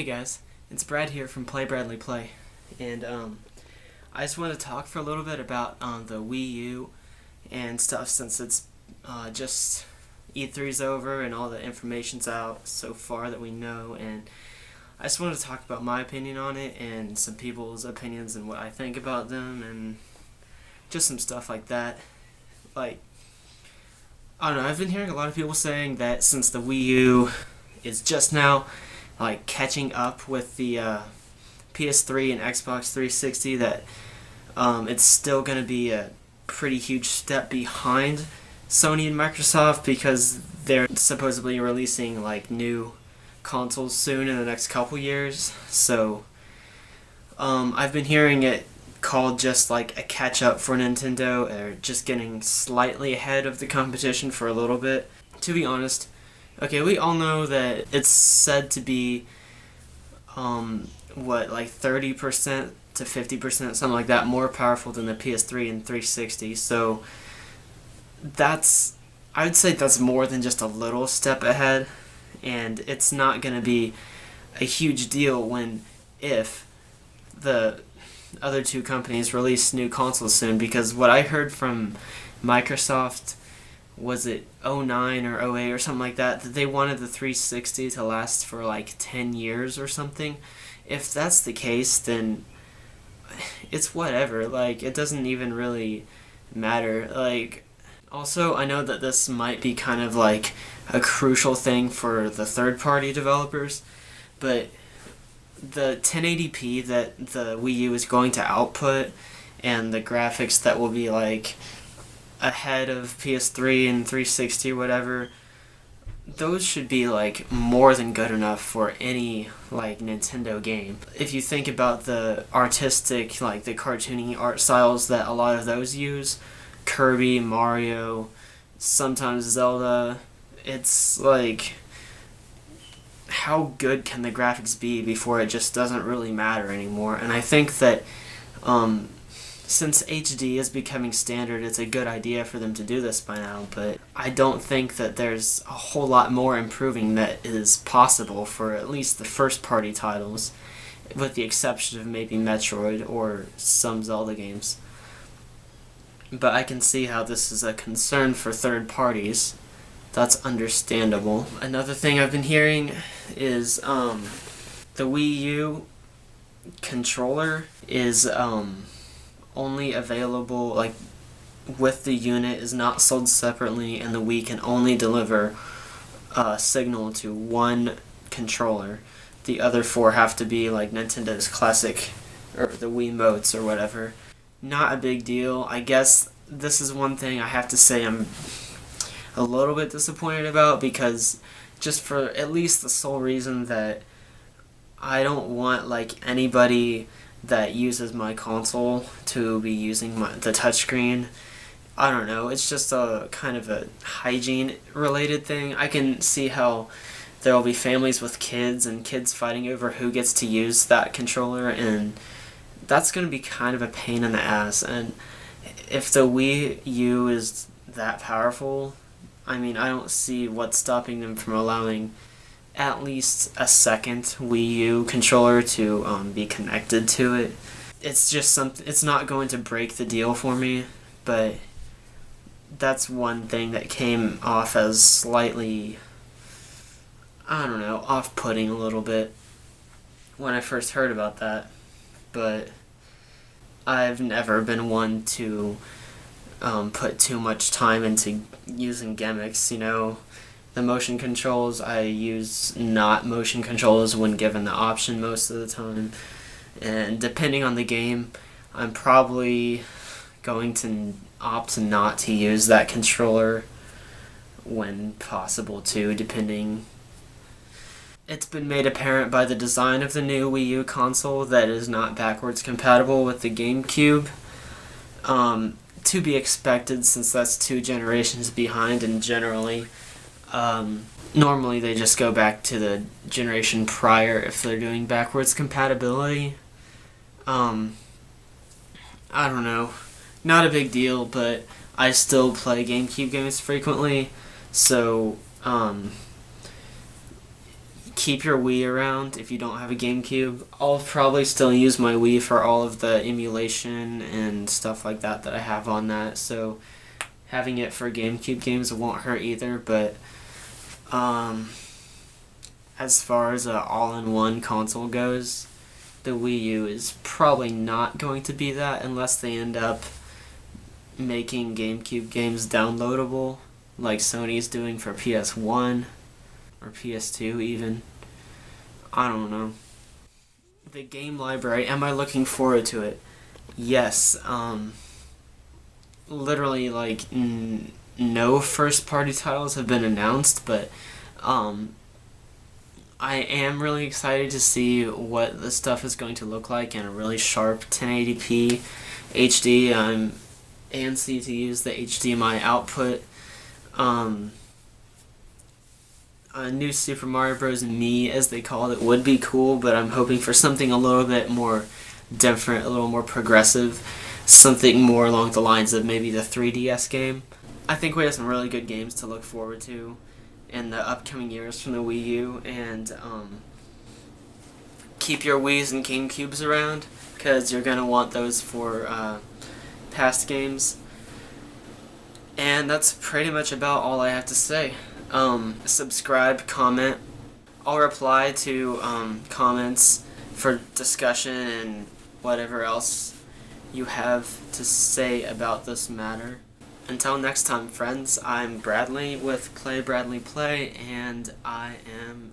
Hey guys, it's Brad here from Play Bradley Play, and I just want to talk for a little bit about the Wii-U and stuff since it's just E3's over and all the information's out so far that we know, and I just want to talk about my opinion on it and some people's opinions and what I think about them and just some stuff like that. Like, I don't know, I've been hearing a lot of people saying that since the Wii U is just now like catching up with the PS3 and Xbox 360 that it's still going to be a pretty huge step behind Sony and Microsoft because they're supposedly releasing like new consoles soon in the next couple years. So I've been hearing it called just like a catch up for Nintendo, or just getting slightly ahead of the competition for a little bit. To be honest, okay, we all know that it's said to be, like 30% to 50%, something like that, more powerful than the PS3 and 360. So I would say that's more than just a little step ahead, and it's not going to be a huge deal if the other two companies release new consoles soon, because what I heard from Microsoft, was it 09 or 08 or something like that they wanted the 360 to last for like 10 years or something. If that's the case, then it's whatever. Like, it doesn't even really matter. Like, also, I know that this might be kind of like a crucial thing for the third-party developers, but the 1080p that the Wii U is going to output and the graphics that will be like ahead of PS3 and 360 or whatever, those should be like more than good enough for any like Nintendo game. If you think about the artistic, like the cartoony art styles that a lot of those use, Kirby, Mario, sometimes Zelda, it's like, how good can the graphics be before it just doesn't really matter anymore? And I think that since HD is becoming standard, it's a good idea for them to do this by now, but I don't think that there's a whole lot more improving that is possible for at least the first-party titles, with the exception of maybe Metroid or some Zelda games. But I can see how this is a concern for third parties. That's understandable. Another thing I've been hearing is the Wii U controller is only available, like, with the unit, is not sold separately, and the Wii can only deliver a signal to one controller. The other four have to be like Nintendo's classic, or the Wiimotes or whatever. Not a big deal. I guess this is one thing I have to say I'm a little bit disappointed about, because just for at least the sole reason that I don't want like anybody that uses my console to be using the touchscreen. I don't know, it's just a kind of a hygiene related thing. I can see how there will be families with kids and kids fighting over who gets to use that controller, and that's going to be kind of a pain in the ass. And if the Wii U is that powerful, I mean, I don't see what's stopping them from allowing at least a second Wii U controller to be connected to it. It's just something, it's not going to break the deal for me, but that's one thing that came off as slightly, I don't know, off-putting a little bit when I first heard about that. But I've never been one to put too much time into using gimmicks, you know. The motion controls, I use not motion controls when given the option most of the time. And depending on the game, I'm probably going to opt not to use that controller when possible too, depending. It's been made apparent by the design of the new Wii U console that it is not backwards compatible with the GameCube. To be expected, since that's 2 generations behind, and generally normally they just go back to the generation prior if they're doing backwards compatibility. I don't know, not a big deal, but I still play GameCube games frequently, so keep your Wii around if you don't have a GameCube. I'll probably still use my Wii for all of the emulation and stuff like that I have on that, so having it for GameCube games won't hurt either, but as far as an all-in-one console goes, the Wii U is probably not going to be that unless they end up making GameCube games downloadable, like Sony's doing for PS1 or PS2 even. I don't know. The game library, am I looking forward to it? Yes. Literally, like, no first-party titles have been announced, but I am really excited to see what the stuff is going to look like in a really sharp 1080p HD. I'm antsy to use the HDMI output. A new Super Mario Bros. Me, as they call it, would be cool, but I'm hoping for something a little bit more different, a little more progressive, something more along the lines of maybe the 3DS game. I think we have some really good games to look forward to in the upcoming years from the Wii U, and keep your Wiis and GameCubes around, because you're going to want those for past games. And that's pretty much about all I have to say. Subscribe, comment. I'll reply to comments for discussion and whatever else you have to say about this matter. Until next time, friends, I'm Bradley with Play Bradley Play, and I am